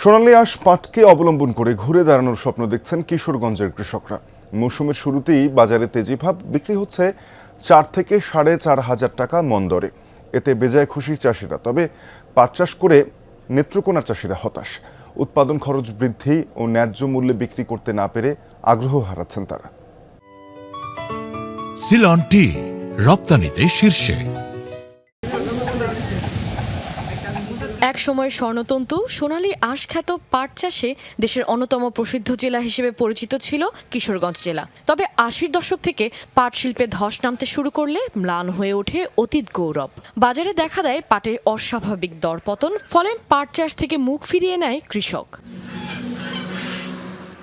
সোনালী আঁশ পাটকে অবলম্বন করে ঘুরে দাঁড়ানোর স্বপ্ন দেখছেন কিশোরগঞ্জের কৃষকরা। মৌসুমের শুরুতেই বাজারে তেজিভাব, বিক্রি হচ্ছে 4 থেকে 4,500 টাকা মন দরে। এতে বেজায় খুশি চাষিরা। তবে পাট চাষ করে নেত্রকোনার চাষিরা হতাশ। উৎপাদন খরচ বৃদ্ধি ও ন্যায্য মূল্যে বিক্রি করতে না পেরে আগ্রহ হারাচ্ছেন তারা। সিলন টি রপ্তানিতে শীর্ষে। এক সময় স্বর্ণতন্তু সোনালী আঁশ খ্যাত পাট চাষে দেশের অন্যতম প্রসিদ্ধ জেলা হিসেবে পরিচিত ছিল কিশোরগঞ্জ জেলা। তবে 80-র দশক থেকে পাট শিল্পে ধস নামতে শুরু করলে ম্লান হয়ে ওঠে অতীত গৌরব। বাজারে দেখা দেয় পাটের অস্বাভাবিক দরপতন, ফলে পাট চাষ থেকে মুখ ফিরিয়ে নেয় কৃষক।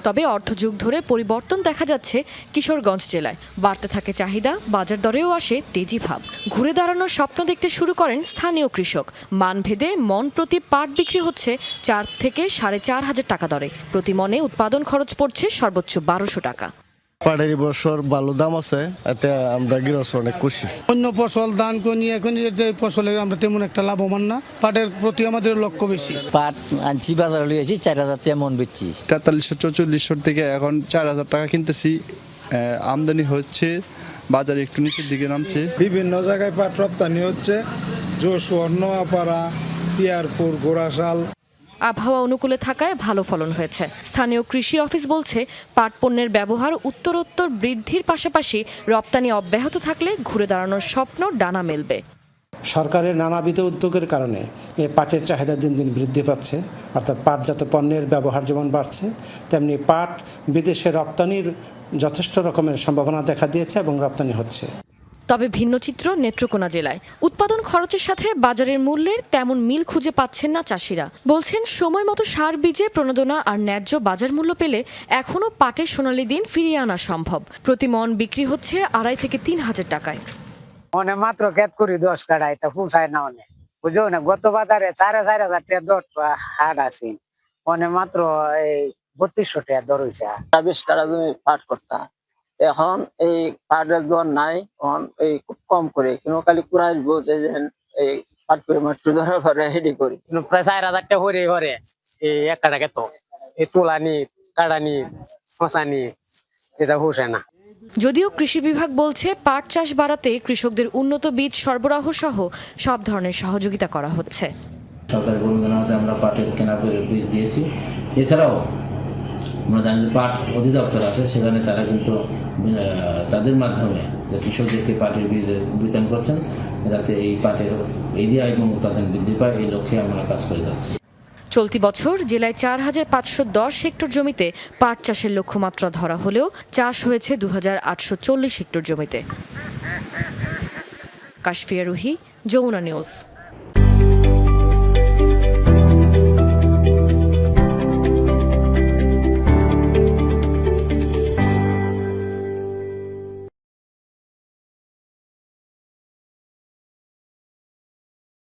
তবে অর্ধযুগ ধরে পরিবর্তন দেখা যাচ্ছে কিশোরগঞ্জ জেলায়। বাড়তে থাকে চাহিদা, বাজার দরেও আসে তেজিভাব। ঘুরে দাঁড়ানোর স্বপ্ন দেখতে শুরু করেন স্থানীয় কৃষক। মানভেদে মন প্রতি পাট বিক্রি হচ্ছে 4 থেকে 4,500 টাকা দরে। প্রতি মনে উৎপাদন খরচ পড়ছে সর্বোচ্চ 1200 টাকা। পাটের বছর ভালো দাম আছে, এতে আমরা গৃহস্থ অনেক খুশি। অন্য ফসল ধান কনি এখন ফসলে আমরা তেমন একটা লাভবান না, পাটের প্রতি আমাদের লক্ষ্য বেশি। পাট আনছি বাজারে লিয়েছি 4,000 টাকা মন বেচছি। 4300-4400 থেকে এখন 4,000 টাকা কিনতেছি। আমদানি হচ্ছে, বাজারে একটু নিচের দিকে নামছে। বিভিন্ন জায়গায় পাট রপ্তানি হচ্ছে, যশোর, নোয়াপাড়া, পিয়ারপুর, গোড়াশাল। আবহাওয়া অনুকূলে থাকায় ভালো ফলন হয়েছে। স্থানীয় কৃষি অফিস বলছে, পাট পণ্যের ব্যবহার উত্তরোত্তর বৃদ্ধির পাশাপাশি রপ্তানি অব্যাহত থাকলে ঘুরে দাঁড়ানোর স্বপ্ন ডানা মেলবে। সরকারের নানাবিধ উদ্যোগের কারণে এই পাটের চাহিদা দিন দিন বৃদ্ধি পাচ্ছে। অর্থাৎ পাটজাত পণ্যের ব্যবহার যেমন বাড়ছে, তেমনি পাট বিদেশে রপ্তানির যথেষ্ট রকমের সম্ভাবনা দেখা দিয়েছে এবং রপ্তানি হচ্ছে। তবে ভিন্ন চিত্র নেত্রকোনা জেলায়। উৎপাদন খরচের সাথে বাজারের মূল্যের তেমন মিল খুঁজে পাচ্ছেন না চাষিরা। বলছেন, সময় মতো সার, বীজে প্রণোদনা আর ন্যায্য বাজার মূল্য পেলে এখনও পাটের সোনালী দিন ফিরিয়ে আনা সম্ভব। প্রতি মন বিক্রি হচ্ছে 2,500 থেকে 3,000 টাকায়। মনে মাত্র ক্যাট করি 10 কাটাই, তা ফুসায় না অনেক বুঝো না। গত বাজারে 4,500 টাকা দর হাট আছে, মনে মাত্র এই 3200 টাকা দর হয়েছে। 20 টাকা তুমি পাট করতা, এখন এই পাটের দর নাই, এখন এই খুব কম করে কোনো কালি কুড়াই বসে এই পাট করে মাত্র ধরা করে হেডি করি প্রায় 4,000 টাকা হরে হরে এই এক কাটা তো এই তোলানি কাটানি ফসানি এটা হুসে না। যদিও কৃষি বিভাগ বলছে, পাট চাষ বাড়াতে কৃষকদের উন্নত বীজ সরবরাহ সহ সব ধরনের সহযোগিতা করা হচ্ছে। সরকারি অনুদানে আমরা পাটের কেনা বীজ দিয়েছি। এছাড়াও আমরা জানি যে পাট অধিদপ্তর আছে, সেখানে তারা কিন্তু তাদের মাধ্যমে কৃষকদেরকে পাটের বীজ বিতরণ করছেন, যাতে এই পাটের এরিয়া এবং উৎপাদন বৃদ্ধি পায়, এই লক্ষ্যে আমরা কাজ করে যাচ্ছি। চলতি বছর জেলায় 4,510 হেক্টর জমিতে পাট চাষের লক্ষ্যমাত্রা ধরা হলেও চাষ হয়েছে 2,840 হেক্টর জমিতে। কাশফিয়া রুহি, যমুনা নিউজ।